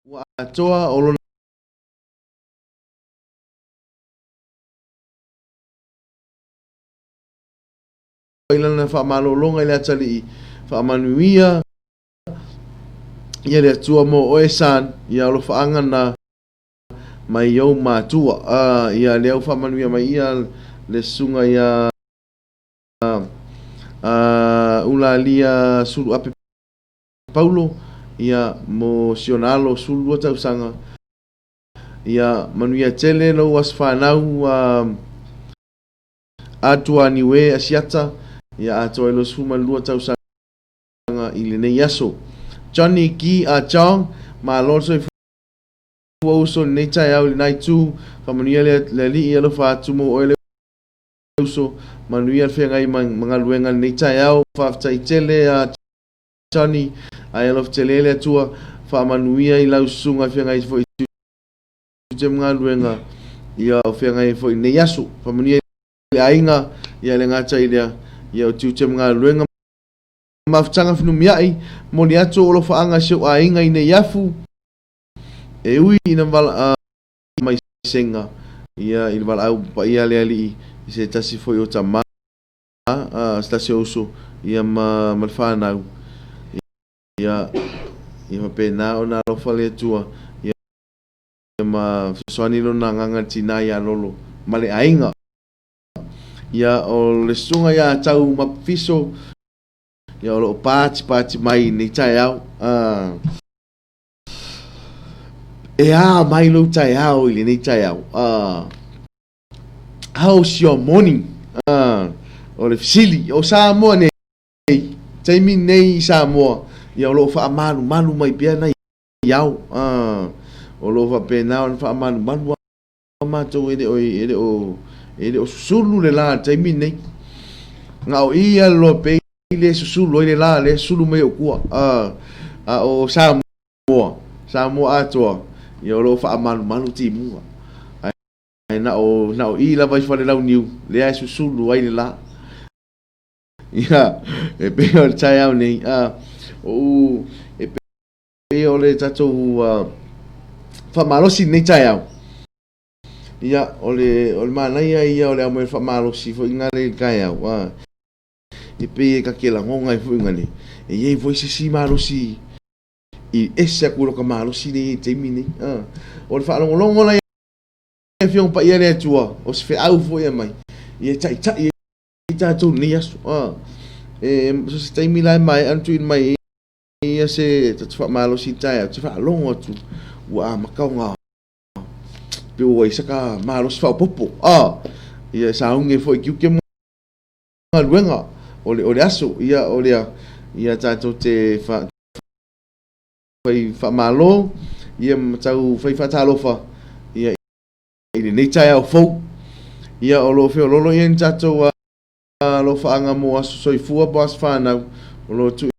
ua atoa o lona ilana whaamalolonga i le atali whaamanuia ia le atua mo o esan ia lo whaangana mai iau mātua ia le au whaamanuia mai ia le sunga ia ula lia suru ape Paulo ia mo sionalo suru o tausanga ia manuia tele lo was whanau atua niwe asiata ia atua ilo suma lua tausanga i le nei aso Johnny ki a chong ma lorso i fuauso nei tai au le nai tu whamanuia le li i alo whaatu mo oile uso manuia whengai mga luenga nei tai au whaftai tele a Johnny a alo tele le atua whamanuia i lau sunga whengai fo i te mga luenga i au whengai fo i nei aso whamanuia le ainga i ale ngata i lea i au tiu te mga luenga mafutanga whinumiai mo ni ato olo whaanga seo a inga i nei afu e ui ina wala mai senga ia ina wala au pa ia le ali i se tasi foi o tama stasi oso ia ma whanau ia ma pena o na rofa le tua ia ma fiswani lo na nganga tina ia lolo ma le ainga ia o le sunga ia tau ma fiso ia o lo pati mai ni tai au mai lo tai au i ni tai au how's your morning o le fisili o Samoa nei taimi nei Samoa ia o lo fa manu mai pia na iau o lo fa pena o fa manu ma to ele o sulu le la taimi nei ngau ia lo pe le susulu ile la le sulu me o kua o Samoa atoa ia lo fa manu timu ai na o i la vai fale lau niu le ai susulu ai le la ia e pe o tai au nei o e pe o le tato fa malosi nei tai au ia o le mana ia o le amo fa malosi fo inga le kai au e pe ka ke la ngonga i fuinga ni e ye voice si malosi i esa ku ka malosi ni te mini o le fa longo la e fiong pa ia le tua o se fe au fo ia mai i tai tu ni aso e so se tai mila mai antu in mai ia se te fa malosi tai te fa longo tu wa makaunga pe o isa ka malosi fa popo ia sa unge fo ki ke mo luenga o le aso ia tato te fa malo ia tau fa talofa ia ile nei tai au fo ia o lo fe o lo ia tato lo fa anga mo aso soifua bas fa na o lo tu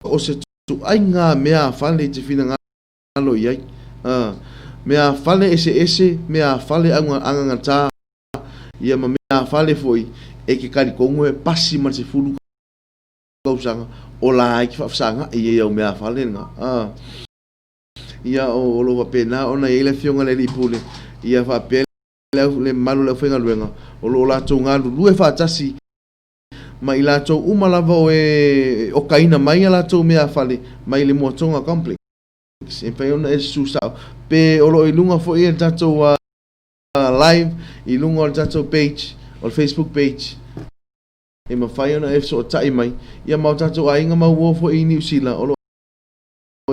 o se tu ainga mea fale te fina ngalo ia mea fale ese mea fale anga ngata ia ma mea fale foi e ke kari kongo e pasi man se fulu kausanga o la ki fa sanga e ia o mea fale nga ia o lo pena ona ile fionga le lipule ia fa pele le malu le fenga luenga o lo la tonga lu e fa tasi mai la to uma lava o kaina mai la to mea fale mai le motonga complex e pe ona e susa pe o lo ilunga fo ia tato live ilunga tato page o Facebook page e ma fai ona e so tai mai ia mau tato ainga mau wo fo i New Zealand o lo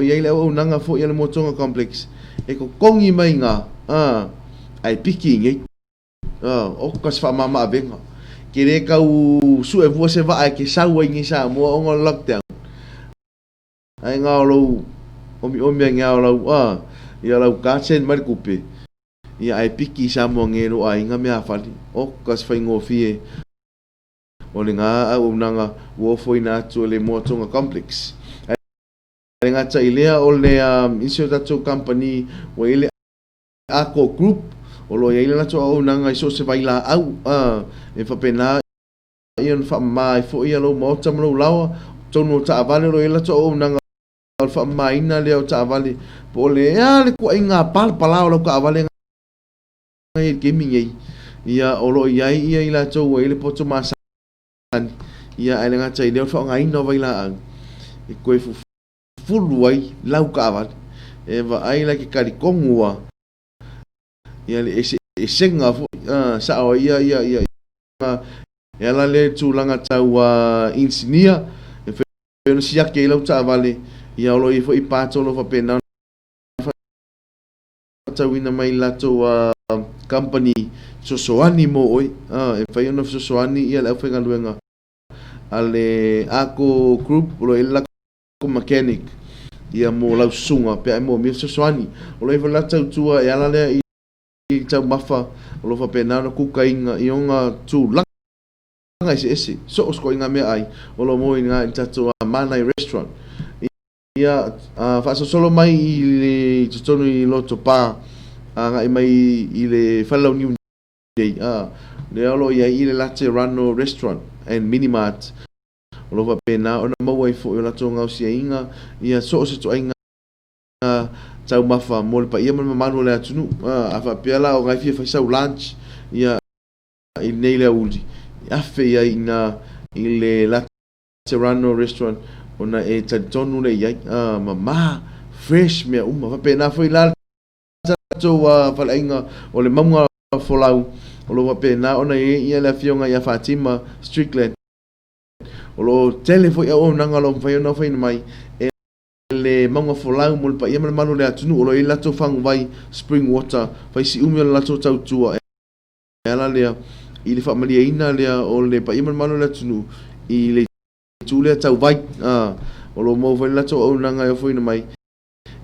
ia le o nanga fo ia le motonga complex e ko kongi mai nga ai piki ngai o kas fa mama abenga kire ka u su e vo se va ai ke sa wa ngi sa mo o ngol lockdown ai nga lo o mi nga lo ia lo ka chen mar kupe ia ai piki sa mo ngero ai nga me afali o kas fa ngofie o le nga o nanga wo fo ina to le motonga complex ai nga tsa ilea o le insurance company o ile ako group o lo ile na to o nanga iso se baila au e fa pena ion fa mai fo ia lo mo tam lo lawa tonu ta vale lo ile to o nanga o fa maina le o taavale po le le kuaiga palapala o lau kaavale ngai gaming ai ia o lo ia i latou ai le poto masani ia ai le gata i lea o faagaina o vaila'au e koe fulu ai lau kaavale e vaai la ke kalikogu ua ia le esega sa'o ia e ala le tulaga tau insinia e fena siake i lau taavale ia o lo i fo'i patolo faapena tauina mai latou company sosoani mo oi e fai ona sosoani ia le aufaigaluega a le ako group o lo i lako mechanic ia mo lau susuga pe ai mo mia sosoani o lo i la tautua e ala lea i tau mafa o lo faapena ona kukaiga i oga tulaga ese so o skoinga mea ai o lo mo i ngā i tatou Manai restaurant ia faasosolo mai i le totonu i loto pā ngai mai i le whalauniu nei le alo ia i le Latte Rano restaurant and minimart o lo faapena ona maua i fo'i o latou gausia inga ia so o se to'aiga tau mafa mo le paia ma le mamanu o le atunu a faapea la o gai fia faisau lunch ia i nei le auli afe ia ina i le Latte Rano restaurant ona e talitonu le iai mama fresh mea uma faapena foi la tatou falaiga o le mauga folau o lo faapena ona ia le afioga ia Fatima Strickland o lo tele foi au nanga lo fai ona fai mai e le mauga folau mo le paia ma le manu le atunu o lo i latou fagu vai spring water fai si umi o le latou tautua e ala lea i le faamaliaina lea o le paia ma le manu le atunu i le tule tau vai o lo mo fai latou au nanga e foi mai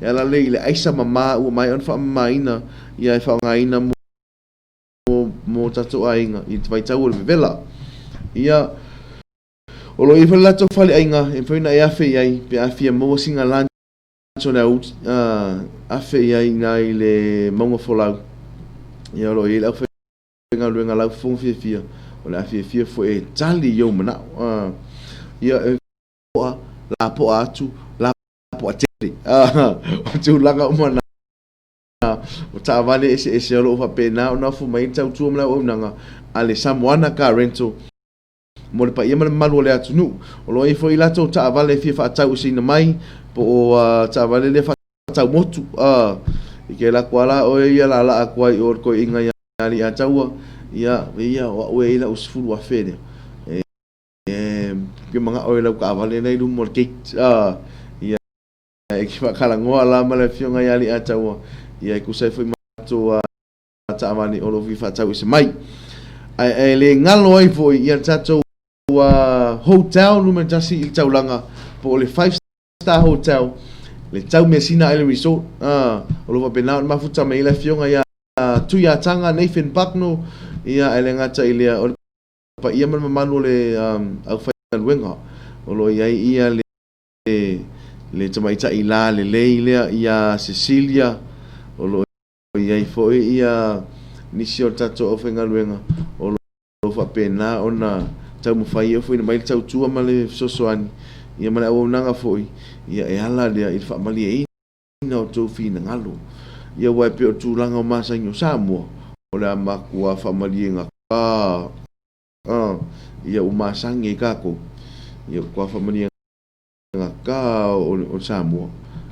e ala le i le aisa mama ua mai ona faamamaina ia e faagaina mo tatou aiga i te vaitau o le vevela ia o lo i fai latou faleaiga e faina e afe i ai pe afia maua siga lunch o le auti afe i ai na i le mauga folau ia o lo i le au faigaluega lau fogofiafia o le afiafia foi e tali iou manao ia e po'a la po'a atu la po'a tele o tulaga umana o taavale ese o loo faapena ona afu mai tautua ma le auaunaga a le Samoana car rental mo le paia ma le malu o le atunu o lo ai foi latou taavale fia faatau sina mai po o taavale le faatau motu i ke la kuala o ia la la kuai o ko inga ia ali ataua ia o ia la usfulu afene ke manga o la ka vale nei lu mo gate ia e ki kala ngoa la ma le fionga ia ali ataua ia ku sai foi mato taavani o lo vi faatau se mai ai le ngalo ai foi ia tatou hotel numa tasi i taulanga po le 5-star hotel le tau Messina Island Resort o lo faapena ona mafuta mai le fionga ia tuiatanga Nathan Bucknell ia ele ngata i lea o pa ia ma mamanu le au faigaluega o lo ia le tamaita i la le lei lea ia Cecilia o lo ia foi ia nisi o tatou au faigaluega o lo faapena ona tau mafai o foi na mai le tautua ma le sosoani ia ma le auaunaga foi ia e ala lea i le faamaliaina o tou finagalo ia ua pe o tulaga o masaiga o Samoa o le amakua faamaliega ia o masangi e kako ia kua faamaliega ka o Samoa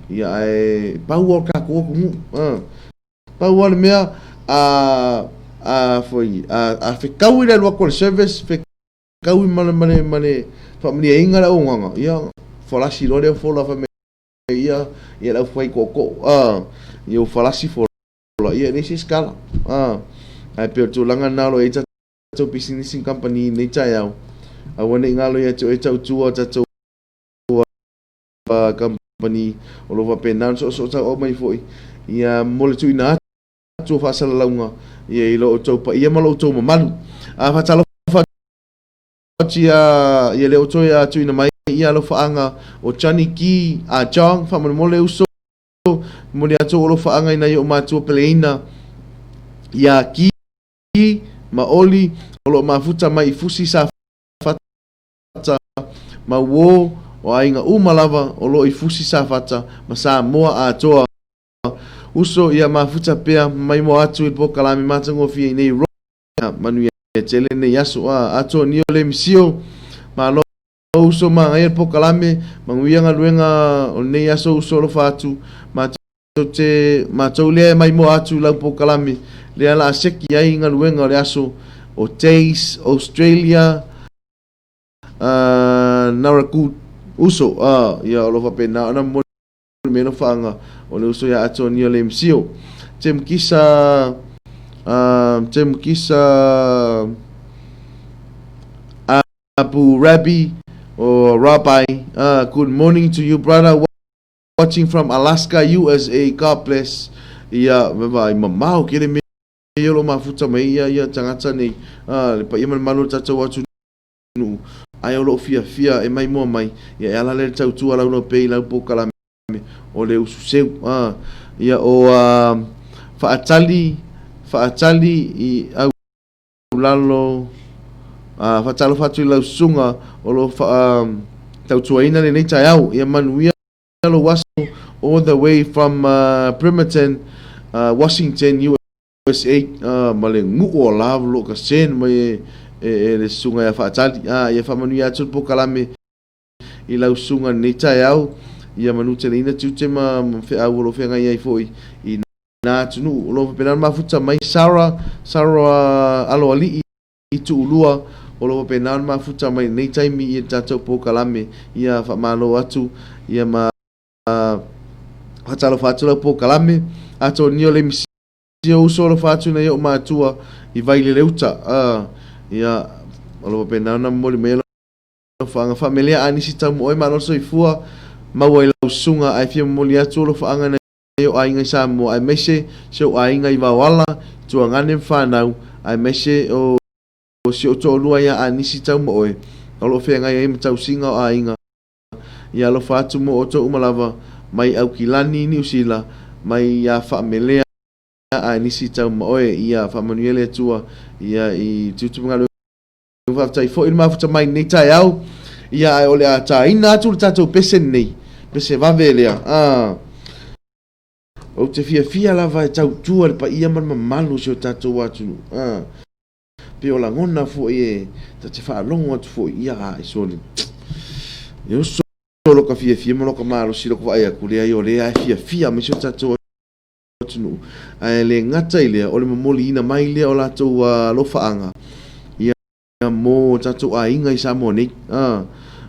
ia e pau o kako kumu pau o le mea foi fekau i le alua kole service fekau i male faamaliaiga le augaga ia falasi lo le fola ia lau fai koko ia o falasi fola ia nisi skala ai pe o tulaga na lo e tatou business company nei tai au aua nei ngalo ia e tautua tatou company o lo faapena so tau mai foi ia mo le tuina atu faasalalauga ia i lo tou paia ma lo tou mamalu faatalofa ia le oto ia tuina mai ia lo faaga o Chaniki a John faamole uso mo le atou lo faaga ina ia o matua peleina ia ki ma oli o lo mafuta mai fusi sa fata ma wo o ainga umalava o lo i fusi sa fata ma sa moa a toa uso ia mafuta pea mai mo atu i po kalami matango fi nei ro manu ia tele nei aso a ato ni ole misio ma lo uso ma ngai po kalame manguia nga luenga o nei aso uso lo fatu ma te ma tole mai mo atu la po kalame le ala seki ai nga luenga le aso o Taste Australia Naraku uso ia lo fa pena na mo meno fanga o le uso ya ato ni ole misio tem kisa Abu Rabi or Rabbi good morning to you brother watching from Alaska USA God bless ia bye mamau kire me yolo mafuta mai ia tangata nei pa ia malu tata watu nu ai o lo fia e mai mo mai ia ala le tau tu ala no pe la po kala o le usu seu ia o fa atali i au lalo fa talo fatu la sunga o lo fa tau tu ina le nei tai au ia manuia lo was all the way from Bremerton Washington USA male ngu o la lo ka sen mai le sunga ya fa tali ia fa manuia tu po kalame i la sunga nei tai au ia manu te ina tute ma fe au lo fe ngai ai foi i na tunu lo pe na mafuta mai Sarah alo ali i tu lua o lo pe na mafuta mai nei tai mi i tato po kalame ia fa malo atu ia ma hatalo fatu po kalame ato ni ole misi o solo fatu na yo ma tua i vai le uta ia o lo pe na mo le melo fa familia ani sita mo ma lo so i fua mau ai lau sunga ai fia moli atu lo whaanga na yo ainga sa mo ai mese se o ainga i wawala tua ngane whanau ai mese o se o to lua ia anisi tau mo oe o lo whenga ia ima tau singa o ainga ia lo whatu mo o to umalava mai au kilani ni usila mai ia whaamelea anisi tau mo oe ia whamanuele tua ia i tutupunga lu whaftai fo ilma futa mai nei tai au ia ai ole a ta ina atu tatou pese nei pese vavelea o te fia lava e tau tua le pa ia man malu se o tatou atu pe o la ngona fo e ta te whaalongo atu fo ia a soli eu solo ka fia mo ka malo silo ko ai aku le ai ole a fia me se o tatou atu ai le ngata ile o le momoli ina mai le o la tou lo faanga ia mo tatou ainga i sa mo nei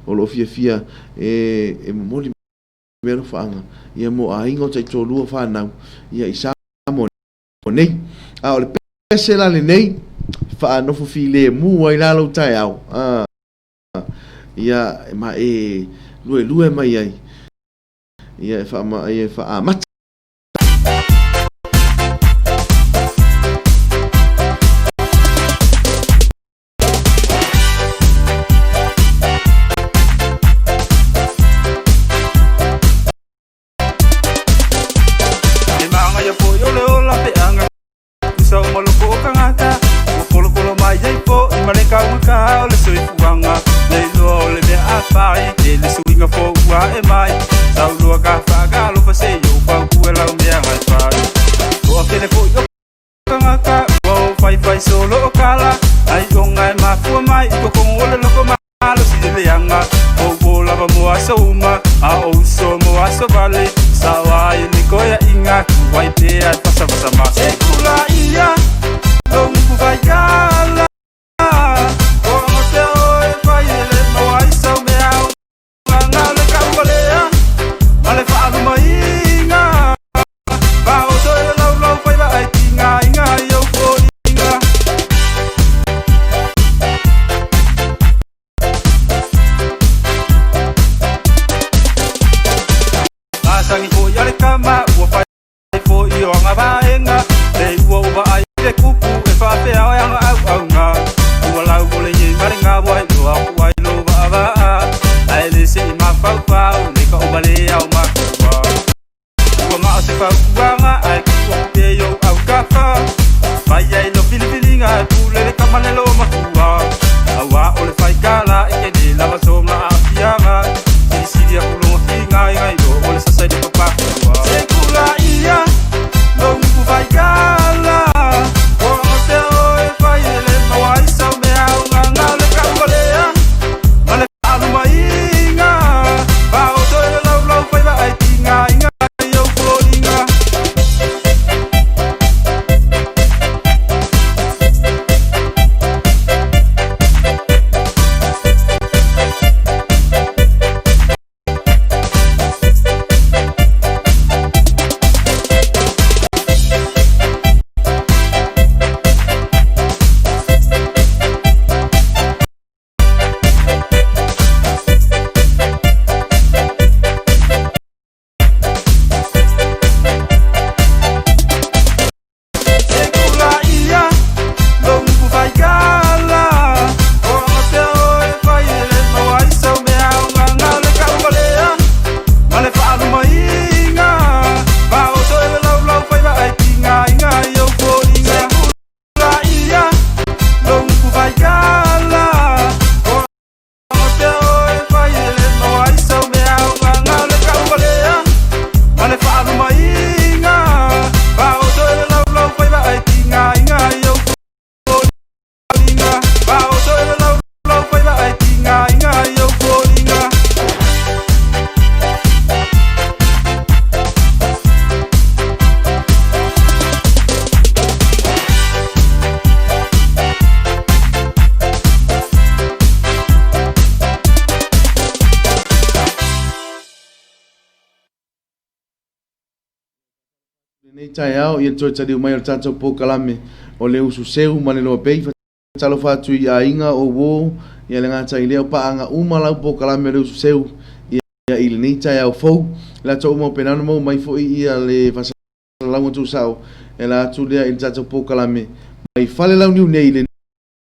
o lo fia e momoli mero faanga ia mo ainga o tai tolua whanau ia i sa mo nei o le pese la le nei whaanofo fi le mu ai lalo tai au ia ma lue mai ai ia wha mata isi dia pulong ngai ngai do ole sa sai de papa se kula ia no mu vai gala o te oi vai ele no ai sa me au nga le ka kolea male alu mainga ba o do le lau lau vai vai tinga inga yo floringa Nei tai au ia toi tari mai o tatou po kalame o le usu seu ma le loa pei talo fatu i ainga o wo ia le ngata i leo pa anga uma lau po kalame le usu seu ia i le nei tai au fou la tau mo penano mo mai fo ia le fasa lau tu sao e la tu lea i tatou po kalame mai fale lau niu nei le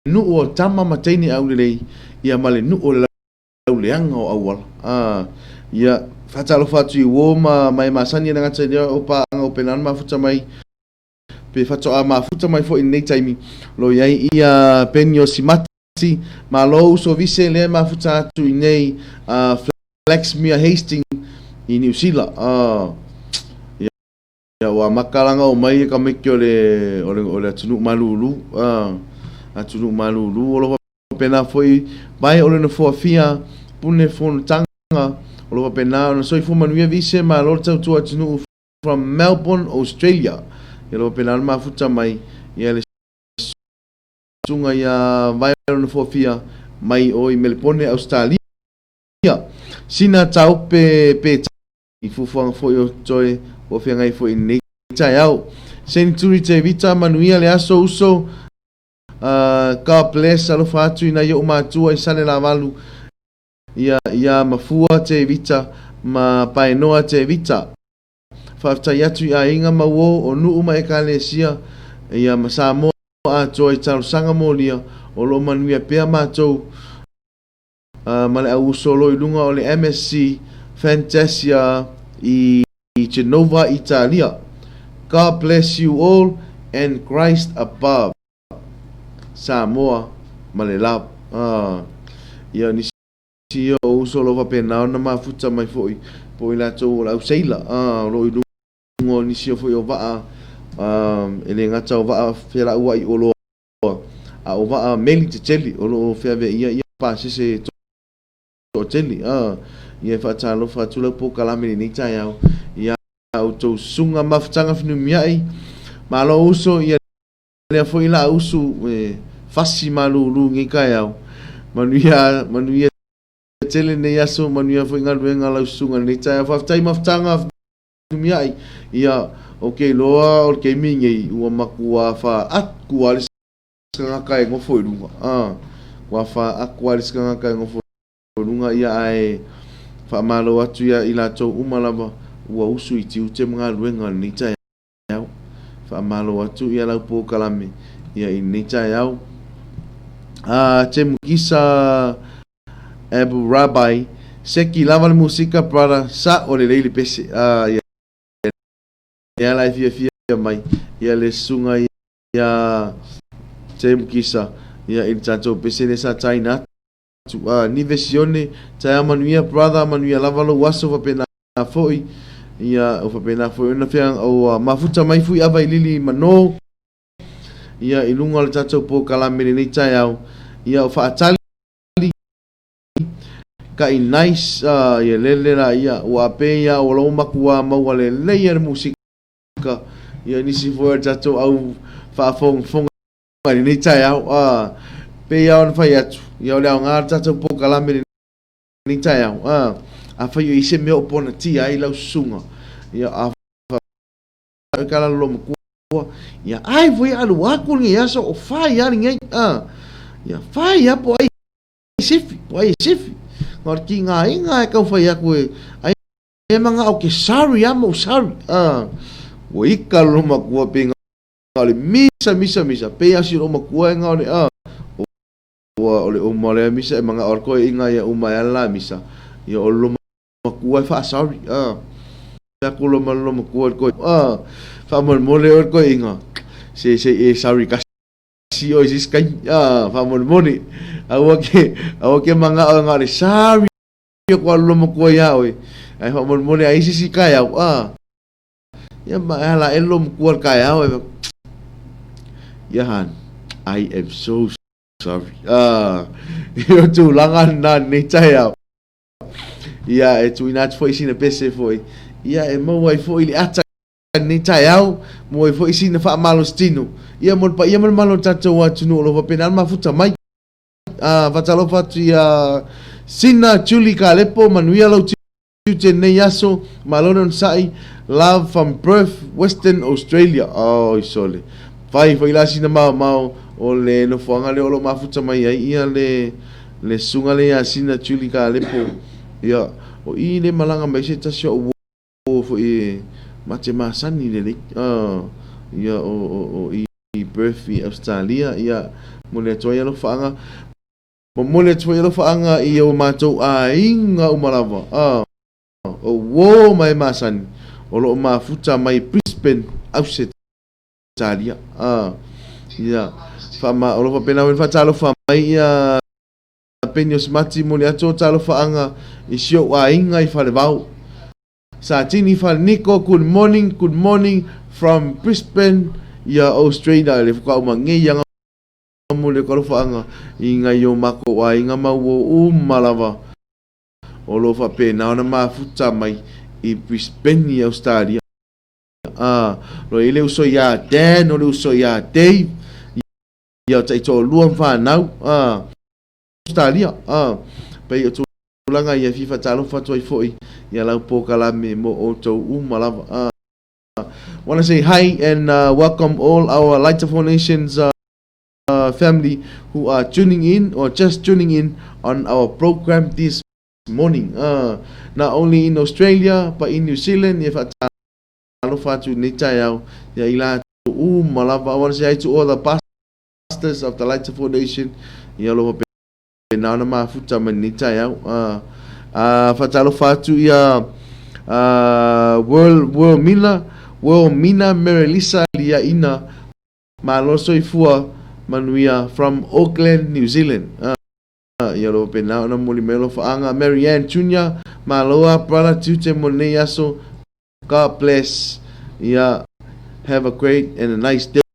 nu o tama mataini au le lei ia ma le nu o le lau leanga o awal ia fatalo fatu i wo ma mai masani na ngata ia o pa anga o penano ma futa mai pe fatu a ma futa mai fo in nei taimi lo iai ia penio simati ma lo so vise le ma futa tu i nei Flaxmere Hastings i New Zealand ia wa makalanga o mai ka mekio le tunu malulu atunu malulu o lo pena foi mai o le no fia pune fon tanga o lo pena no soi fu manuia vise ma lo tau tu atunu from Melbourne, Australia. Ia lo pena ma futa mai ia le sunga ia vai no fofia mai o i Melbourne, Australia. Sina tau pe i fufuanga foi o toi o fia ngai foi nei tai au. Senturi te vita manuia le aso uso God bless alo fatu ina yo matua i sane la valu ia mafua te vita ma paenoa te vita fafta yatu ia inga mawo o nuu ma ekalesia ia masamo a toi tau sanga molia o lo manuia pea matou male au solo i lunga o le MSC Fantasia i Genova, Italia. God bless you all and Christ above. Samoa Malela ia ni si o solo va pena na mafuta mai foi poi la to la seila lo i lungo ni si foi o va ele ngata o va fera ua i olo a o va meli te teli o lo fe ave ia pa se to teli ia fa talo fa tula po kala me ni tai au ia au to sunga mafutanga finu miai malo uso ia le foi la usu fasi malulu ngi kai au manuia tele ne yaso manuia foi ngaluenga la usunga ni tai fa tai mafutanga finu miai ia okay loa o ke mingi ua makua fa akualis nga kai ngo foi lunga wa fa akualis nga kai ngo foi lunga ia ai fa malo atu ia ila to umalaba ua usu i tiu te mga luenga ni tai au fa malo atu ia lau po kalame ia i ni tai au te mukisa Abu Rabai seki lava le musika para sa o le leili pese ia lai fia mai ia le sunga ia te mukisa ia i tatou pese le sa taina ni versione ta manuia brother manuia lava lo waso fa pena foi ia o fa pena foi na fiang o mafuta mai fui ava lili mano ia ilunga le tatou po kalame ni tai au ia o fa atali ka i nice ia lele la ia o ape ia o lo makua mau le layer musika ia nisi foi tatou au fa fong ni tai au pe ia on fai atu ia o le nga tatou po kalame ni tai au a fai o ise me o pona ti ai lau sunga ia a kala lo makua ia ai foi alu aku ni ia so o fai ia ngai ia fai ia po ai sifi ngor ki ngai ka fai aku ai e manga o ke sorry amo sorry o ikalo makua pe ngale misa pe asi lo makua ngale ole o mole misa manga orko inga ya umayala misa ya ollo makua fa sorry ya kulo malo makua ko fa mole orko inga se sorry kasi o is kai fa mole awake manga ngare sorry ko lo makua ya oi ai fa mole ai si kai ya ma elo makua kai ya han I am so sorry yo tu langan na ni tai au ia e tu inat foi sina pese foi ia e mo ai foi li ata ni tai au mo ai foi sina fa malo stino ia mo pa ia mo malo tato wa tunu lo penal ma futa mai va talo fa ia sina Julie Kalepo manuia lo tu nei yaso malonon sai love from Perth Western Australia isole vai la sina mau o le no fonga le o mafuta mai ai ia le sunga le asina Julie Kalepo ia o i le malanga mai se tasio o fo i mate masani le ia o i Perth Australia ia mo le toia lo fanga mo le toia lo fanga ia o matou a inga o malava o wo mai masani o lo mafuta mai Brisbane Australia ia fama o lo pena wen fa talo fa mai ia penyo smati mo le ato talo fa anga i sio wa inga i fa le vau sa tini fa Nico good morning from Brisbane ia Australia le fa ma nge yang mo le ko fa anga inga yo mako wa inga ma wo malava o lo fa pena ona ma futa mai i Brisbane Australia lo ile uso ya Dan o le uso ya Dave ia tai to luam fa nau Australia pe tu langa ia FIFA talo fa toi foi ia lau po kalame mo o to malava want to say hi and welcome all our Light of All Nations family who are tuning in or just tuning in on our program this morning not only in Australia but in New Zealand if talo fa tu netayau ia ila malava. I want to say hi to all the pastors of the Light of All Nation ia lo na na mafuta manita ya fatalo fatu ia world mina Merilisa lia ina maloso ifua manuia from Auckland New Zealand ia lo pena na molimelo fa anga Marianne Junior maloa brother tute mone yaso God bless ia have a great and a nice day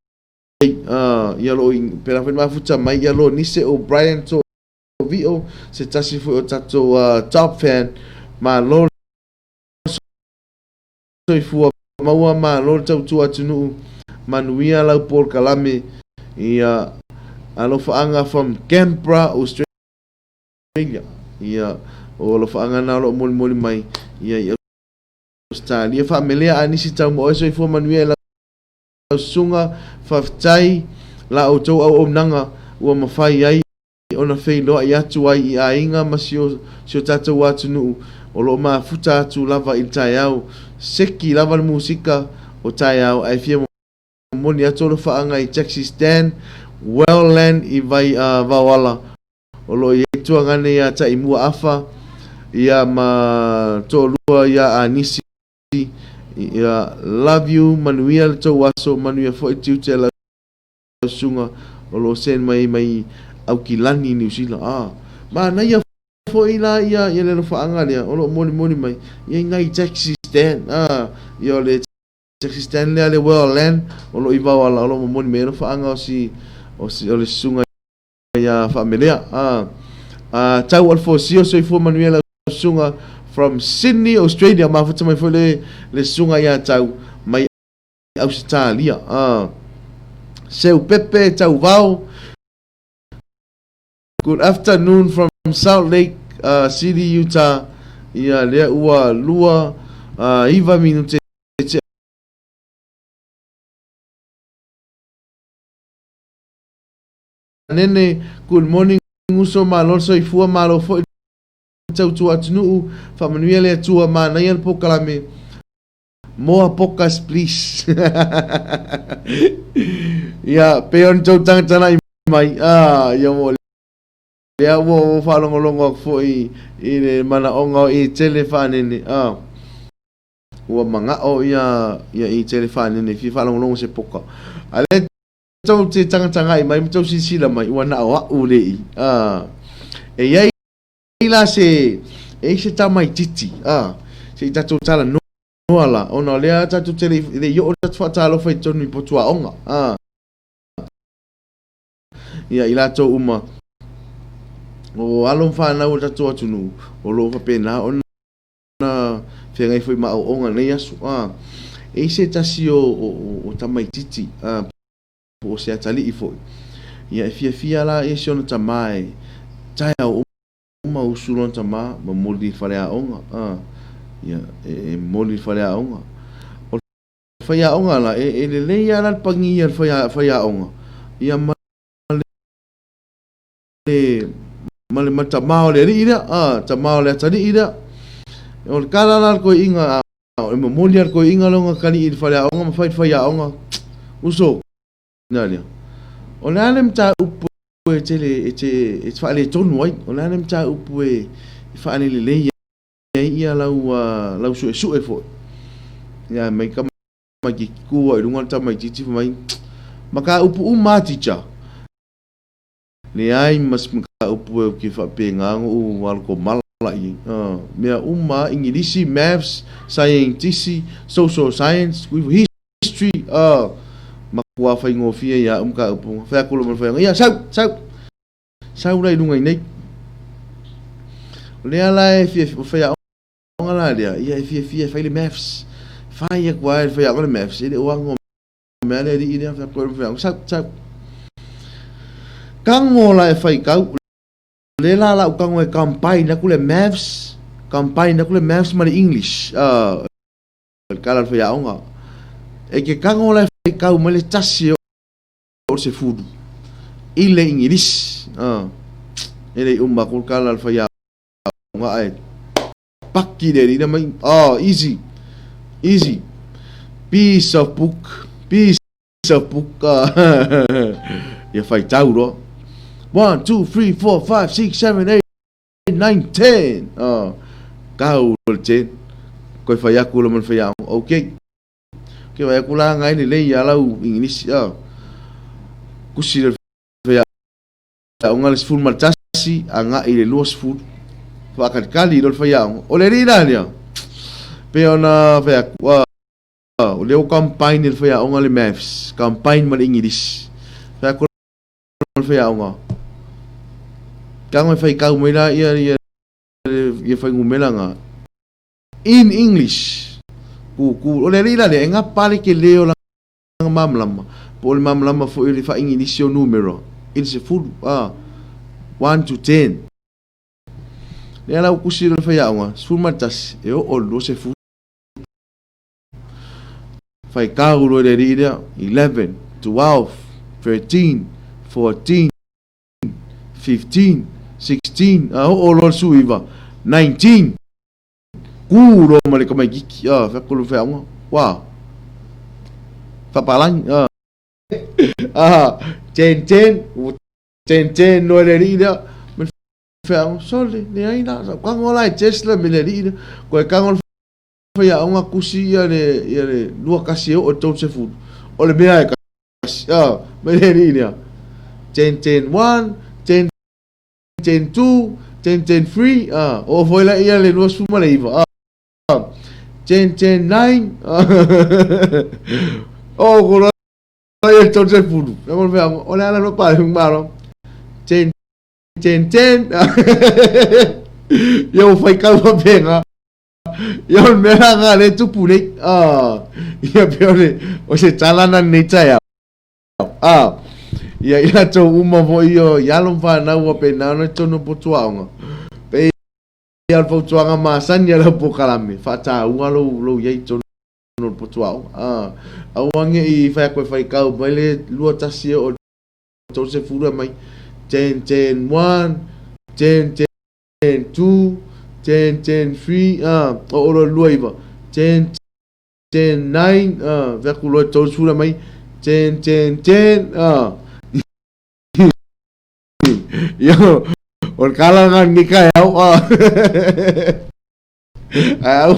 ia lo pena mafuta mai ia lo nise O'Brien to Vio se tasi fu o tato top fan ma lo so fu maua ma lo tau tu atunu manuia lau por kalame ia alo faanga from Canberra Australia ia o lo faanga na lo moli mai ia Australia familia anisi tau mo so fu manuia lau sunga faftai la o tau au nanga o mafai ai ona fei loa i atu ai i a inga ma sio tatou atu nuu o lo ma futa atu lava i tai au seki lava le musika o tai au ai fia moni atu lo faanga i Texas Stand Wellland i vai vawala o lo i tua ngane ia tai mua afa ia ma to lua ia anisi ia love you manuia to waso manuia fo i tiute la sunga o lo sen mai au kilani New Zealand mana ia fo ila ia le faanga dia o lo moni mai ia ngai taxi stand ia le taxi stand le Worldland o lo iwa wala o lo moni mai lo faanga o le sunga ia familia tau al fo sio so fo manuela sunga from Sydney Australia ma fo mai fo le sunga ia tau mai Australia seu pepe tau vau. Good afternoon from Salt Lake City, Utah. Ia lea ua lua iwa minute nene. Good morning uso malo so ifua malo fo tau tu atunu fa manuia le tua mana ia po kalame more podcast please. Ia peon tau tangtana mai ia mo ya wo falongolongo fo i le mana onga i telefone ni ua manga o ia i telefone ni fi falongolongo se poka ale tau te tanga mai tau sisila mai ua na o ule e ia ila se tamai titi se tatu tala no ala ona le tatu tele le yo tatu fatalo foi tonu potua onga ia ila to uma o alon whanau o tatu atunu o lo fa pena o na whengai foi ma o onga nei asu e se tasi o tamai titi po se atali i foi ia fia la e se ona tamai taia o uma usulon tama ma moli fale a onga ia e moli fale a onga o fai a onga la e le leia la pangi ia fai a onga ia ma le mata mau le ira ta mau le tani ira o kala la ko inga e mo moliar ko inga longa kali il fale onga ma fai onga uso nalia o la nem ta upu e te fale tonu ai o la nem ta upu e fale le ia lau su e fo ia mai ka mai ki ku ai lunga ta mai titi mai maka upu maticha le ai mas maka upu ki fa penga o wal ko mala i mea ingilisi maths science social science with history makua fa ngofia ya ka upu fa ko lo fa ia sau lai lunga nei le ala e fa ngala dia ia fia fa le maths fa ia kwa fa le maths ele o ngo me ale di dia fa ko fa kango la e fai kau le la kango e campaign na kule maths ma English kala fa ya onga e ke kango la fai kau ma le tasi o se fudu ile English ele umba ko kala fa ya onga ai pakki de ina mai easy piece of book ya fai tau ro 1 2 3 4 5 6 7 8 9 10 kau chen ko fai aku lo man fai okay ke vai aku la ngai le ya lau English kusi fai ungal full martasi anga ile los full fakat kali lo fai o le rina dia pe ona fai aku o le campaign il fai ungal maths campaign mal English fai aku fai ungal kang fai kau mai la ia fai ngumela nga in English ku o le rila le nga pale ke leo la mamlama po le mamlama fo ile fa English o numero il se full 1 to 10 le ala ku siro fai nga sul matas e o lo se full fai kau lo le rila 11 12 13 14 15 16 o lo suiva 19 kuro male ko mai giki fa ko lo fa wa fa palang ten no le rida me fa sole ne ai na ka ngola Tesla me le rida ko ka ngol fa ya unha kusia le lua kasi o to se fu o le mea ka me le rida ten 1 10 2 10 free o foi la ia le no suma le iva 10 9 o ko ia to se fulu na mo vea o le ala no pa un maro 10 yo fai ka pa penga yo me nga le tu pule ia peore o se chalana ni chaya ia to uma vo io ia lo fa na o pe na no to no potuanga pe ia lo potuanga ma sanya lo pokalame fa ta ua lo ia to no potuanga awange I fa ko fai ka o le lua tasi o to se fura mai 10 1 10 2 10 3 o lo luiva 10 9 ve ku lo to fura mai 10 yo or kalangan ni kaya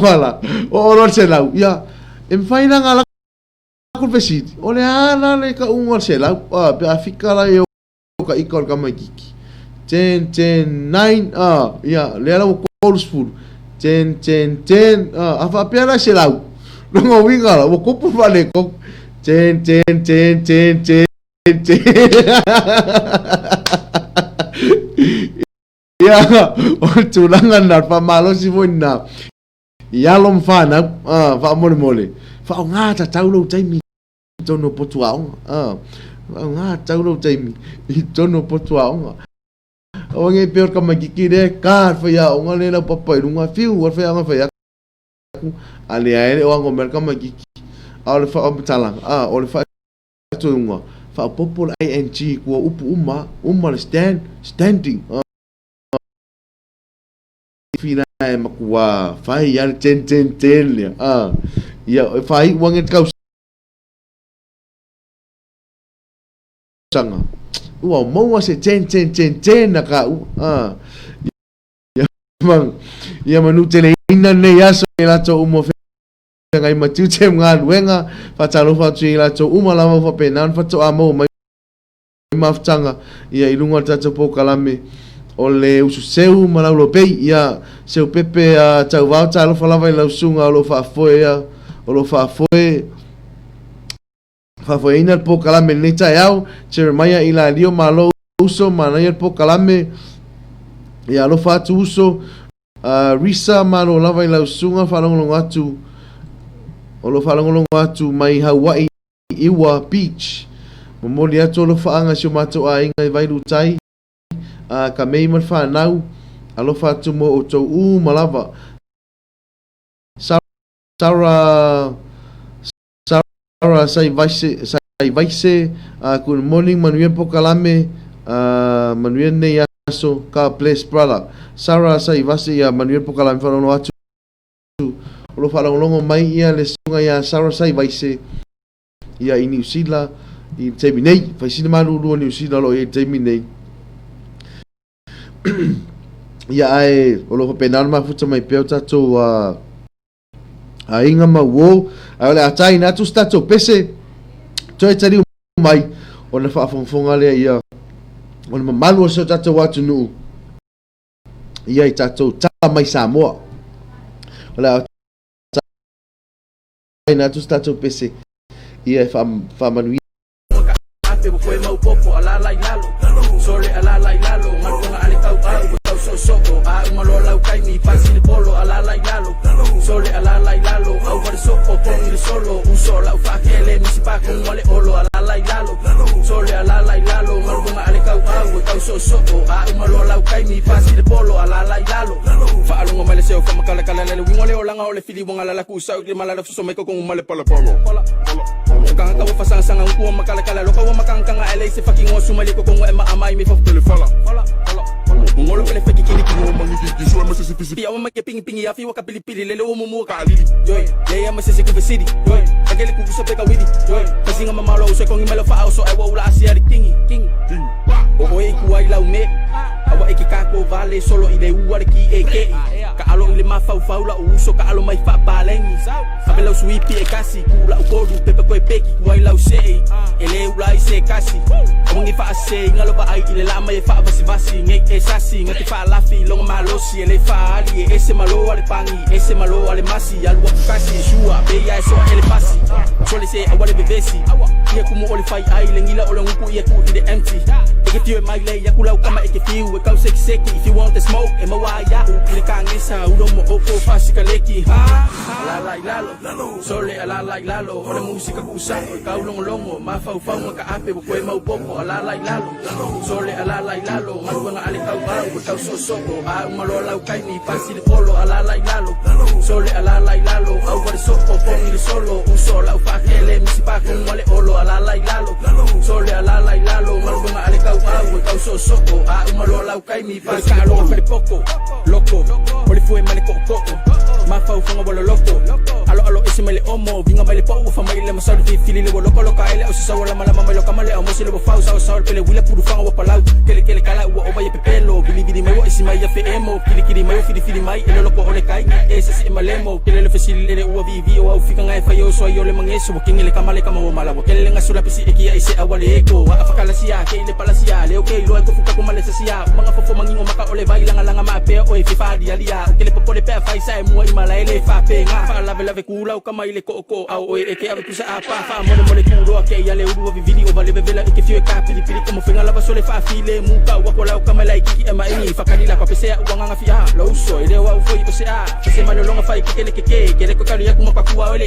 wala o se lau ya em faina ngala ku vesit ole ala le ka un se lau pe afika la yo ka ikor ka magiki 10 9 ya le ala cold food 10 afa pe ala se lau no winga la o kopu vale ko 10 ya o tulangan na pa malo si na ya lom fa na fa mole fa nga ta taulo taimi tono potuao nga taulo taimi tono potuao o nge peor ka magikire ka fa ya o ngale la papa runga fiu wa fa nga fa ya ali ai o ngo mer ka magiki al fa o tala o le fa to nga fa popol ing ko upu umma standing fina e makua fai ya 10 ya fai wangen kau sanga wa mo se 10 na ka ya manu tele ina ne ya so la to umo ngai matu chem nga luenga fa talo fa tui la to uma la mo fa penan fa to amo mai maftanga ya ilunga tata po kalame o le usu seu malau lo pei ia seu pepe a tau vau talo falava I lau sunga o lo whaafoe ia o lo whaafoe ina po kalame nei tai au Jeremiah I la lio malo uso manai po kalame ia lo whaatu uso Risa malo lava I lau sunga whalongolong atu o lo whalongolong atu mai Hawaii Iwa Beach momoli atu o lo whaanga sio mato a inga I vairu tai ka mei man whanau alo whatu mo o tau malava Sarah sai vaise good morning manuia po kalame manuia nei aso ka place brother Sarah sai vaise ia manuia po kalame whanono atu o lo whalongolongo mai ia le sunga ia Sarah sai vaise ia I New Zealand I teimi nei whaisina manu rua New Zealand lo I teimi nei ia ai o lo penal ma futa mai peo tato a inga ma wo ai le atai na tu stato pese toi tari mai o na fa fonfonga le ia o na malu so tato watu nu ia I tato tala mai Samoa o le atai na tu stato pese ia fa manui foi mau popo ala lai lalo sore ala lai lalo marconga ale kau kau so soko a malo lau kai mi pasi de polo ala lai lalo sore ala lai lalo au var soko con il solo un solo au fa che le mi si pa con mole olo ala lai lalo sore ala lai lalo marconga ale kau kau so soko a malo lau kai mi pasi de polo ala lai lalo fa alunga male se o fa makala kala le wingole o langa o le fili wonga la ku sa le mala so me ko con male pala polo kanga ka fa sang sang ku makala kala lo ka makanga ele se fucking o sumali ko con ma amai mi fa tele fala ngolo pele feki kini kini mo ngi ki so ma se pisi ya ma ke ping ping ya fi wa ka pili pili le o mo ka lili yo ya ma se se ku city yo agele ku so pe ka widi yo kasi nga ma malo so ko ngi melo fa so ai wa ula asia king O e ku ai lau me awa e ke kako vale solo i le ua le ki e kei ka alo i le mafau la uso ka alo mai whaapalengi ape lau suipi e kasi ku lau koru pepe koe peki ku ai lau sei e le ulai se kasi awangi whaase ngalo ba ai i le lama e whaavasi vasi ngei e sasi ngati whaalafi longa malosi e le whaali e ese malo ale pangi ese malo ale masi alua kukasi shua beia e soa ele pasi sole se awale bevesi ia kumu ole fai ai le ngila ole nguku ia ku i le empty Eke tio e mai lei, aku lau kama eke tiu E kau seki seki, if you want the smoke E mawa ia u, ile ka ngesa Ulo mo oko, fasika leki Alalai lalo, sole alalai lalo Ole musika kusa, e kau longo longo Mafau fau nga ka ape, wakwe mau popo Alalai lalo, sole alalai lalo Marua nga ale kau au, e kau sosoko A umalo lau kai ni, pasi de polo Alalai lalo, sole alalai lalo Au wale soko, pongi de solo Uso lau fakele, misipakong wale olo Alalai lalo, sole alalai lalo Marua nga ale kau au, e kau sosoko A umalo lau kai ni, pasi de polo Pele poko, loko, ole fue male koko Mafau funga wala loko Alo ese mele omo Vinga mele pou Fa maile masau di fili le loko loka ele O sisa wala malama mele loka male Amo sile wafau Sao sao pele wile puru fanga wapalau Kele kala ua oba ye pepelo Bili mai wa isi mai ya fe emo Kili mai o fili mai Ele loko ole kai E sasi e malemo Kele le fesili le ua vivi O au fika ngai fayo So ayo le mangeso Waking ele kamale kama wamala Wakele nga sula pisi ekia ise awale eko Wa afakala siya Ke ile pala siya Leo ke ilo ay kufuka kumale sa siya Mga fofo mangingo maka ole vai Langa mapea o e fifadi alia Kele popole pea faisa e mua imala ele fa penga Fa lave kula o kama ile koko Au oe eke ave kusa apa Fa mole kuro ake ia le uru vi video Vale vevela eke fio e ka pili Como fenga lava sole fa file Muka wako lau kama lai kiki ema ingi Fa kanila kwa pesea uanganga fia Lo uso ile wa ufoi o sea Pese malolonga fa ikele keke Kele kwa kari ya kumakakua ole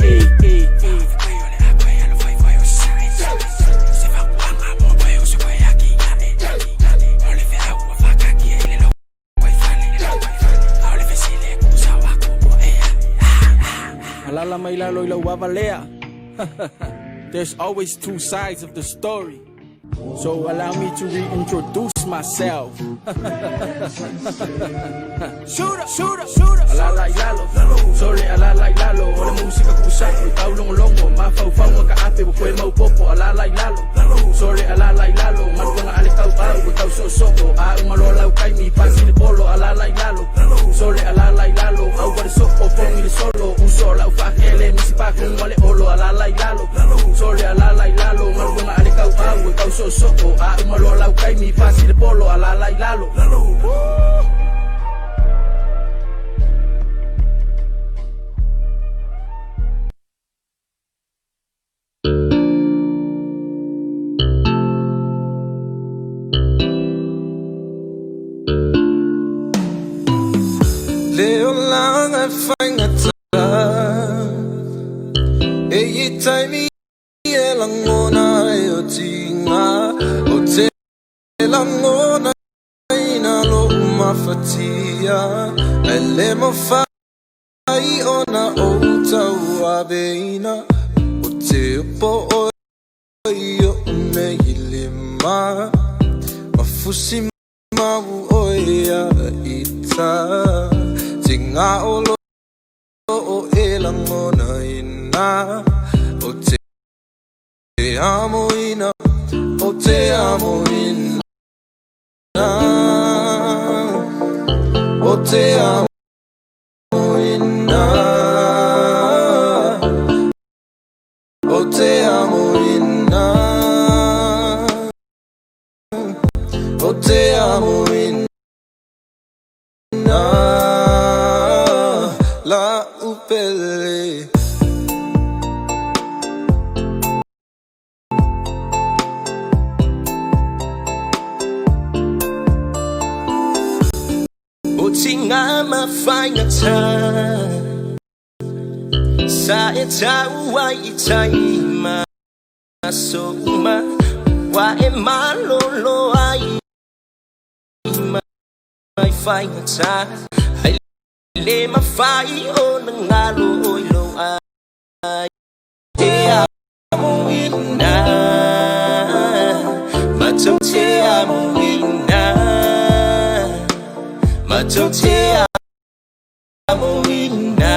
Alala mai lalo ila wavalea There's always two sides of the story So allow me to reintroduce myself Shooter Alalai lalo Sole alalai lalo Ole musika kusa Kau longo Mafau fau nga ka ape Wakwe mau popo Alalai lalo Sole alalai lalo Marua nga ale kau au Kau sosoko A umalo lau kai mi Pasi de polo Alalai lalo Sole alalai lalo Au wale soko Pongi de solo Uso lau fakele Misipakong wale olo Alalai lalo Sole alalai lalo Marua nga ale kau au Kau sosoko A umalo lau kai mi Pasi de polo Alalai lalo Leo lang at find a time Eyi time lang muna yo tinga O te lang muna inalo umafatia Ele mo fai ona o tawa beina O te upo o yo unehilima Mafusi mau o ya ita Tinga olo o elang mo na ina O te amo ina O te amo ina O te amo ina O te amo ina O te amo ina La upele O tinga mafanya ta Sa etau wa itai masoma Wa emalolo ai Mai fanya ta Le mafai o nangalo ilo ai Te amo ina Macho te amo ina Macho te amo ina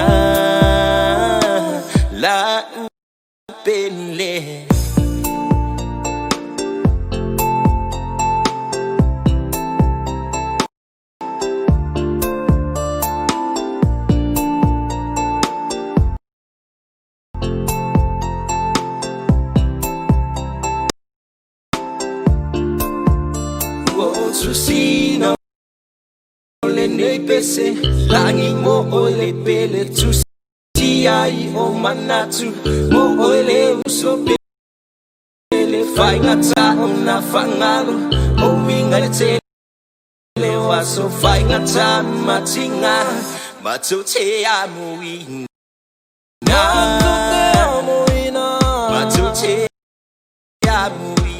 La upele tusino le nei pese langi mo ole pele tusi ai o manatu mo ole uso pele fai ngata ona fangalo o minga le waso fai ngata matinga matu te amuina matu te amuina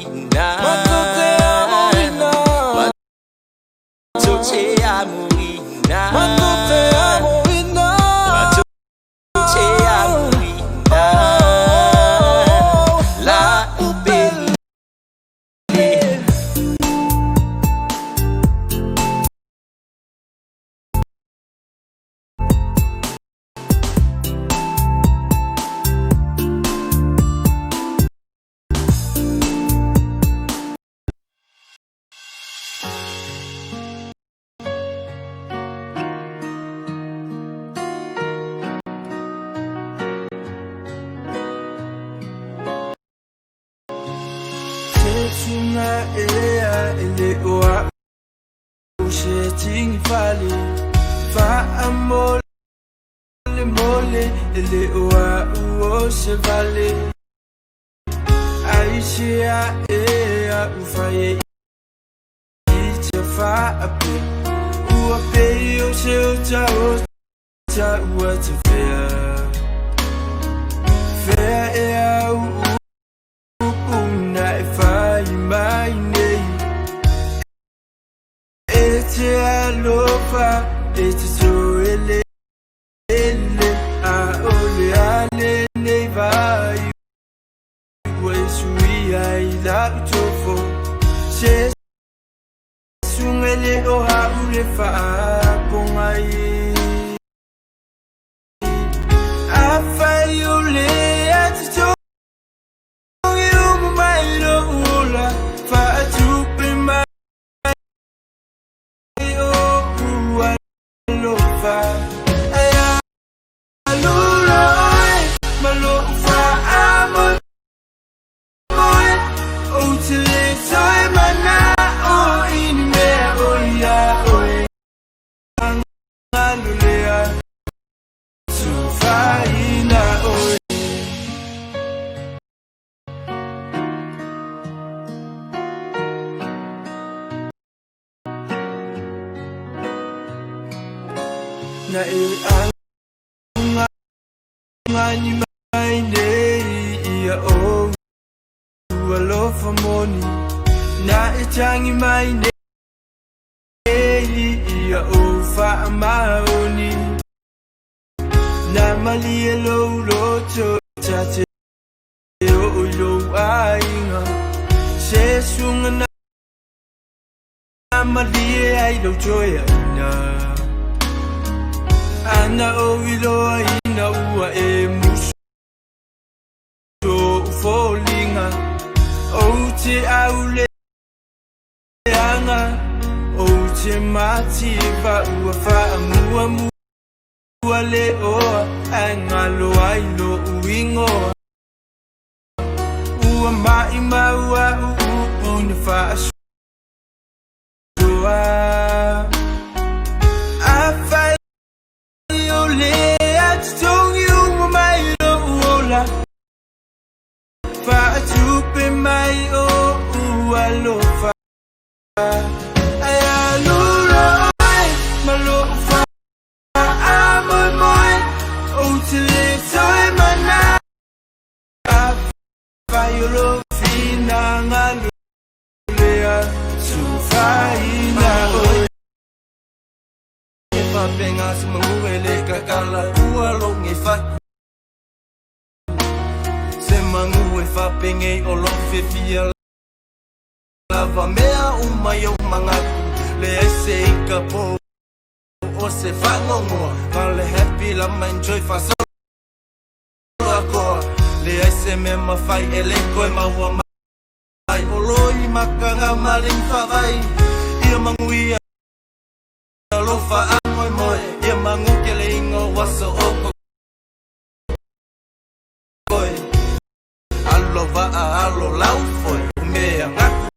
Alo va alo lau foi, me angaku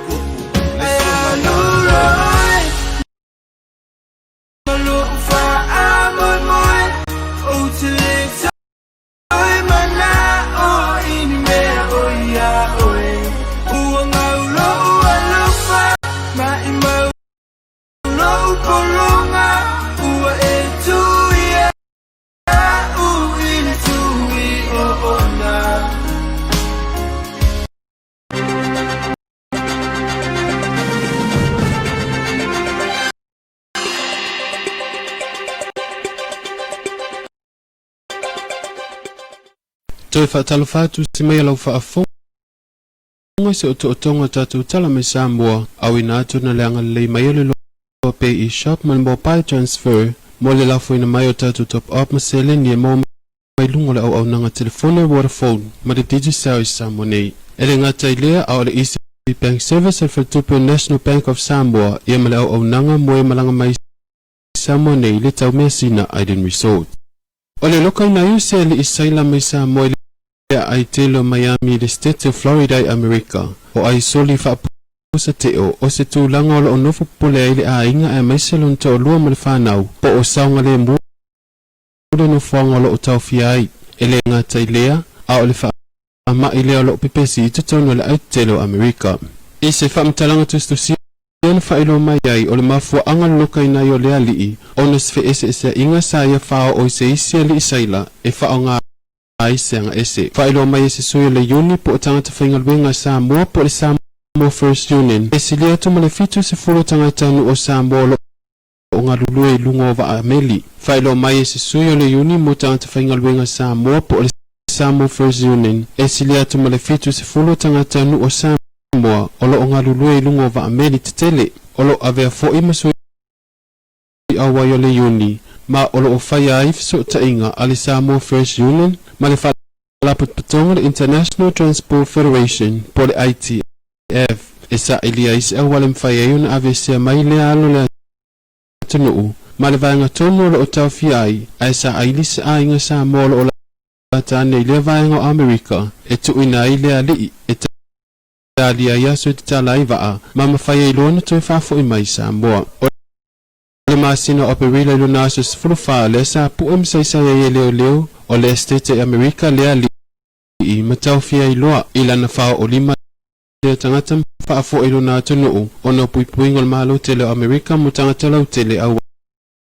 kuku, le songa Toi whaatalawhatu si mai alau whaafo. Ngai se o tonga tātou tala me Samoa. Au ina atu na leanga lei mai ole loa pe i shop man mo pai transfer. Mo le lafo ina mai o tātou top up ma se le ni mo mai lungo le au nanga telefone Vodafone. Ma de digicel i Samoa nei. Ele ngata i lea au le isi Bank Service al Whatupu National Bank of Samoa. Ia ma le au nanga mo e malanga mai Samoa nei le tau mea sina Aiden Resort. O le loka ina iu se li isaila mai Samoa ai telo Miami le state of Florida i America o ai soli whaapusa teo o se tūlanga o lo nofo pole ai le a inga e maiselon to o lua ma le whanau po o saunga le mule no whanga o lo o tau fiai e le ngata i lea a o le whaama i lea o lo pepesi i tutonu le ai telo America i se whaamtalanga tustu si Ian whailo mai ai o le mafua anga loka i nai o lea lii o nes fe ese inga sa ia whao o se isia li isaila e whao ngā ai senga ese failo mai ese suyo le uni po tangata whaingaluenga Samoa po le Samoa First Union ese lia tu male fitu se fulu tangata nu o Samoa lo o ngā lulue lungo wa ameli failo mai ese suyo le uni mo tangata whaingaluenga Samoa po le Samoa First Union ese lia tu male fitu se fulu tangata nu o Samoa o lo o ngā lulue lungo wa ameli tetele o lo avea fo ima suyo awa yo le uni ma o lo o whaia ai fiso tainga ali Samoa First Union ma le whalaput patonga le International Transport Federation po le ITF e sa ilia isi au wale mwhaia iuna avesia mai le alo le atunuu ma le vaenga tono lo o tau fiai a sa ailisi a inga Samoa lo o la tane ilia vaenga o Amerika e tu ina ilia li e talia yaso e tala i vaa ma mawhaia iluana toi whafo i mai Samoa le masina o perila iluna aso sifuru wha le sa puem saisaya e leo o le estate Amerika lea li i matau fia i loa ilana whao o lima le tangata whaafo iluna atunuu o no puipuingo le mahalo tele o Amerika mo tangata lau tele au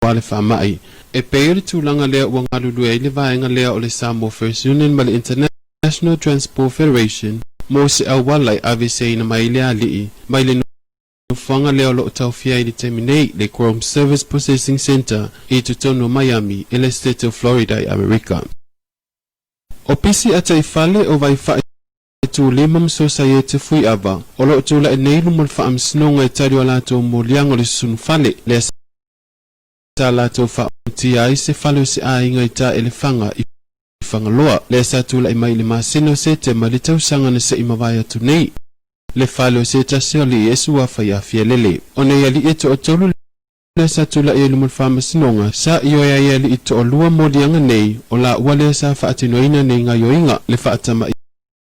wale wha mai e peire tūlanga lea ua ngalulu e le vaenga lea o le Samoa First Union ma le International Transport Federation mo se au walai avise ina mai lea li mai le Fanga leo lo tau fia i terminate le Chrome Service Processing Center i tutono Miami i le state of Florida i Amerika. O pisi ata i fale o vai wha e tu limam society fui ava o lo tu la e neilu mon wha am snonga e tari o lato mo liango le sun fale le sa lato wha tia i se fale o se a inga i ta ele fanga i fanga loa le sa tu la i mai le masino se te ma le tau sanga na se imawai atu nei. Le falo se tasio li esu wa fa ya fielele ona ya li eto tolu le sa tula e lumul fama sinonga sa yo ya li eto lua modianga nei o la wale sa fa atinoina nei nga yoinga le fa atama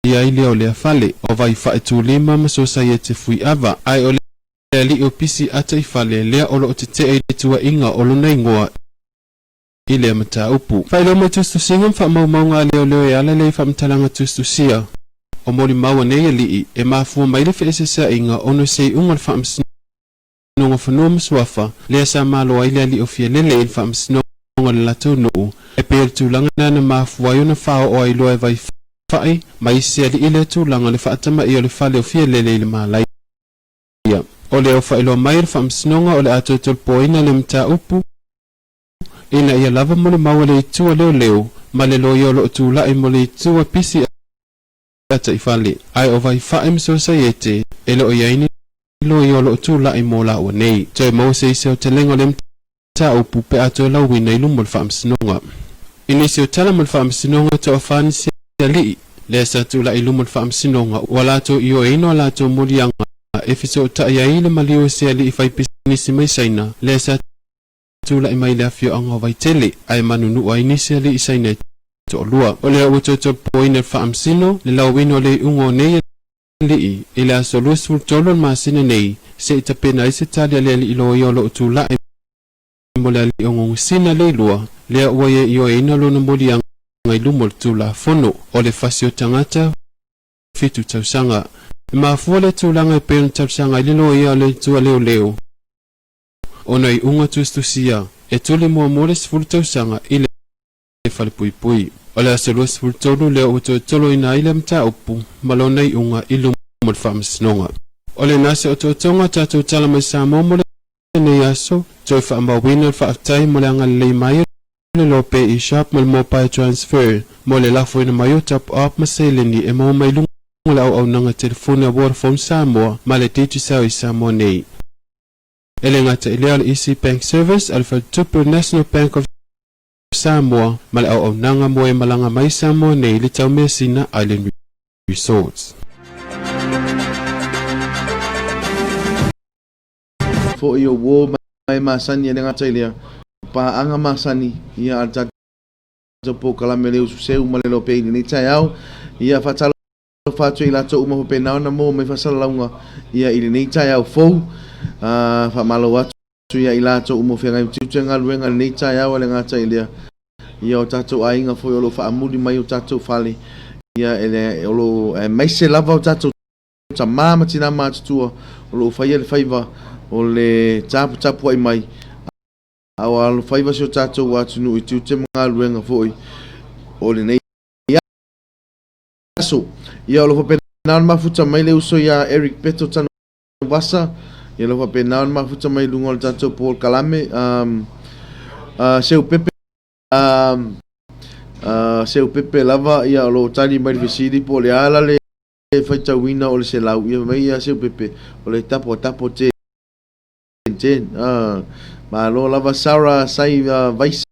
ya ile o le fale o vai fa etu lima ma society fui ava ai o le li opisi ata i fale le o lo te e tu inga o lo nei ngoa ile mata upu fa lo metustu singam fa mau nga le ya le fa mtalanga tustu sia o mori maua nei li e mafua mai le fese sa inga ono sei ungal fams no fanoma swafa le sa malo ai le o fie le fams no ngal la to no e per tu langa na mafua yo na fa o ai lo e vai fai mai se li ile tu langa le fatama i le fale o fie le malai ya o le o fa lo mai fams no o le ato tol poina le mta upu ina ia lava mo le maua le tu leo ma le lo yo lo tu la e mo le tu pisi ata ifale ai o vai fa society ele o yaini lo yo lo tu la i mola o nei te mo se se o telengo lem ta o pupe ato la wina ilu mo fa msnonga ini se o tala mo fa msnonga to fan se ali le sa tu la ilu mo fa msnonga wala to io ino la to molianga e fiso ta yaile malio se ali i fai pisini mai saina le sa tu la i mai la fio anga vai tele ai manunu ai ni se ali i saina to lua o le o to poina fa amsino le lawino le ungo nei li ila solo sul tolon masine nei se ta pena ise talia le ilo yo lo tu la mo le ungo sina le lua le o ye yo ina lo no moli ngai lu mo tu la fono o le fasio tangata fitu tausanga ma fole tu langa pen tausanga le lo yo le tu leo ona i ungo tu sia e tu le mo mores ful tausanga ile fal pui pui ola selos ful tolu le o tolo ina ile mta upu malona i unga ilu mo fams nonga ole nase o tonga tatu tala mai sa mo le ne yaso to fa ma wina fa tai mo le ngal le mai le lo pay shop mal mobile transfer mo le lafo ina mayo top up maseleni e mo mai lunga au nanga telefone a Vodafone Samoa ma le titi sa Samoa nei ele ngata ile al easy bank service alfa tupu National Bank of Samoa ma le au nanga mo e malanga mai Samoa nei le tau mesina Island Resorts fo yo wo mai masani ele ngata ile pa anga masani ia alta po kala mele ususe umale lo pe ni tayau ia fatalo fatu ila to uma pe na mo me fasala launga ia ile ni tayau fo fa malo watu ia ila to uma fe ngai tutenga luenga ni tayau le ngata ile ia o tato ainga fo lo fa amudi mai o tato fali ia ele lo mai se lava o tato ta mama tina ma tu lo fa ia le faiva o le tapu ai mai awal faiva so tato watu no itu te mga luenga foi o le nei so ia lo fa penal mafuta mai le uso ya Eric Peto tanu wasa ia lo fa penal mafuta mai lungol tato Paul Kalame seu Pepe seu Pepe lava ia lo tani mai visiri po le ala le faita wina o le se lau ia mai ia seu Pepe o le tapo te malo lava Sarah sai vice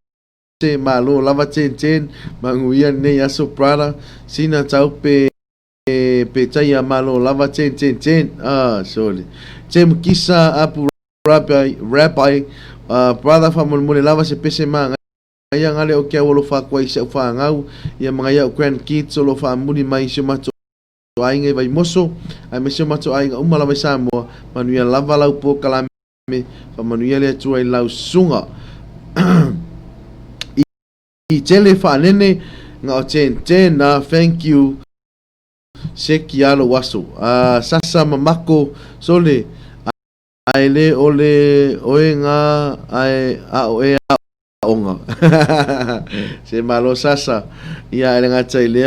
malo lava ten manguia ne aso prada sina tau pe taya malo lava ten sorry tem kisa apu rabbi brother famul mole lava se pese manga ia ngale o kia wolo fa kwai se fa ngau ia mga ia grand kids lo fa muni mai se mato ainga vai moso ai me se mato ainga umala mai Samoa manuia lava lau po kala fa manuia le tuai lau sunga i tele fa nene nga o ten na thank you seki alo waso sasa mamako sole ai le ole oenga ai a oe onga se malo sasa ia ele ngata ile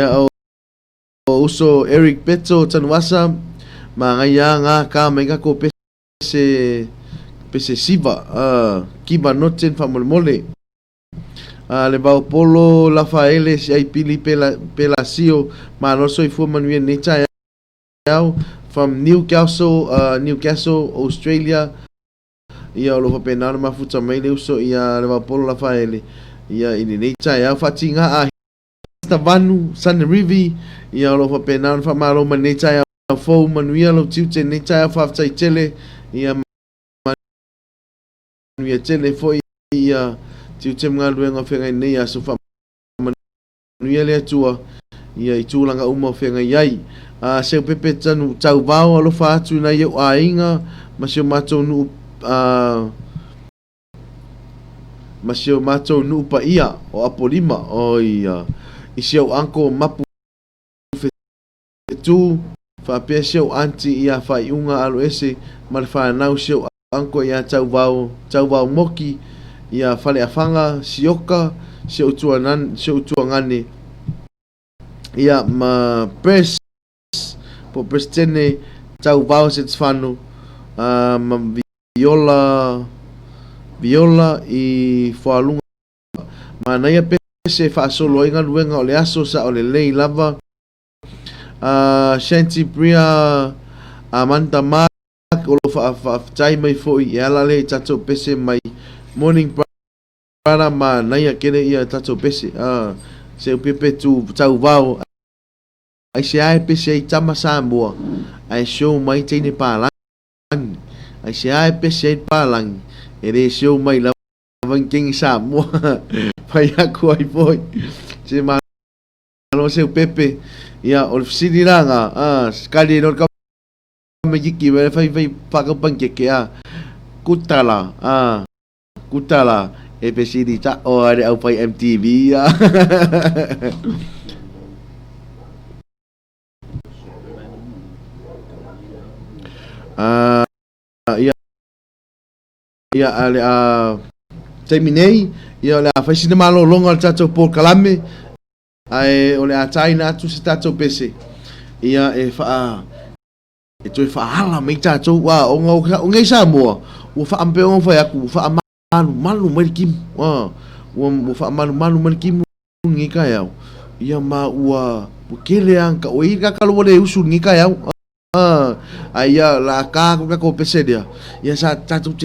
o uso Eric Peto tanwasa mangaya nga ka menga ko pese siva kiba noten famolmole le bao polo la faele si ai pili pelasio ma no so fu manuel necha yao from Newcastle Australia ia lo penal ma futa mai le uso ia le bao polo la faele ia ini necha yao fatinga a Stavanu San Rivi ia lo penal fa malo manecha yao fo manuel lo tiute necha fa tai tele ia ia tele foi ia tiu te mga luenga whenga nei aso wha manuia lea tua ia i tūlanga uma whenga iai seu pepe tanu tau vau alofa atu na iau a inga masio matou nu pa ia o apolima o ia i siau anko mapu tu fa pe siau anti ia fa iunga alo ese mar fa nau siau anko ia tau vau moki ia fale afanga sioka se utuangane ia ma press po prestene tau vau se tfano ma viola i foalunga ma naia pese fa solo inga luenga o le aso sa o le lei lava Shanti Bria Amanda Mark o lo fa tai mai foi ia la le tato pese mai morning para ma naia kene ia tato pese se pepe tu tau vau ai se ai pese ai tama Samoa ai show mai tene palang ai se ai pese ai palang ere show mai la vanking Samoa pai aku ai foi se ma no se pepe ia o siniranga sekali no ka megiki vai pakapangkeke kutala EPCD ta o ada au pai MTV ya ya ale terminei ya le fa sina malo longa tato por Kalame ai ole a China tu se tato pese ia e fa e tu fa hala me tato wa o ngai Samoa o fa ampe o fa aku fa malu mai kim ua fa malu man kimu ngi ka yau ia ma ua kele anka o ika kalau le usu ngi ka yau ia la ka ko pese dia ia sa tatu